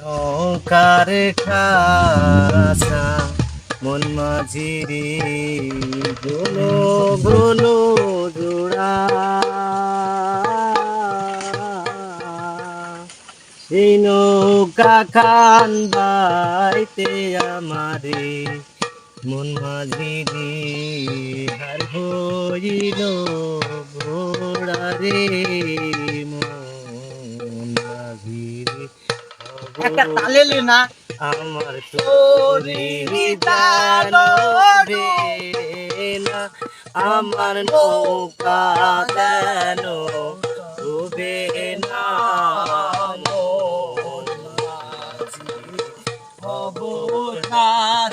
নৌকার খাসা মন মাঝিরে গোলো গোলো জোড়া সেই নৌকা খান বাইতে আমারে মন মাঝিরে হার হইল ঘোড়া রে মন মাঝিরে একটা তালেলে না আমার তোরে দানবে না আমার নৌকা যেন ডুবে না মন মাঝি অবসাদ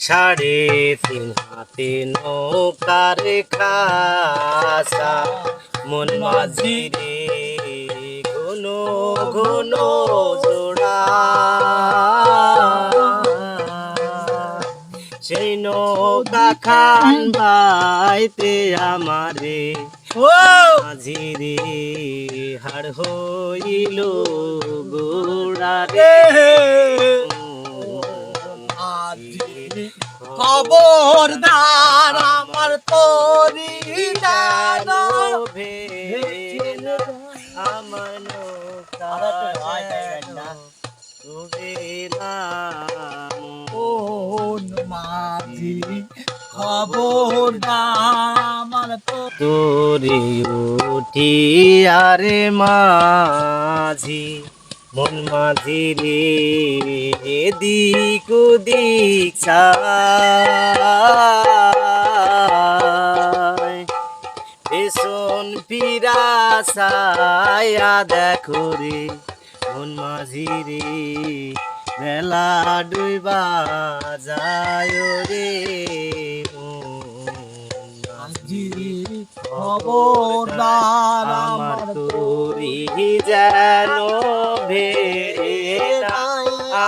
সাড়ে তিন হাতে নৌকার খাসা মন মাঝিরে ঘন ঘন জোড়া সেই নৌকা খান বাইতে আমারে মাঝিরে হার হইল গোড়া রে খবরদার আমার তোরি দানবে আমার নৌকা ডুবে না মন মাঝি খবরদার আমার তোরে উঠি আরে মাঝি মন মাঝি রে এদিক ওদিক চায় পেছন ফিরা ছায়া দেখো রে মন মাঝি রে বেলা ডুবা যায় রে খবরদার আমার তোরি যেন ভেড়া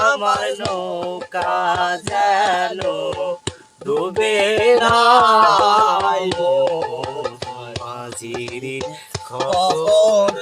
আমার নৌকা যেন ডুবে না মাঝির খবর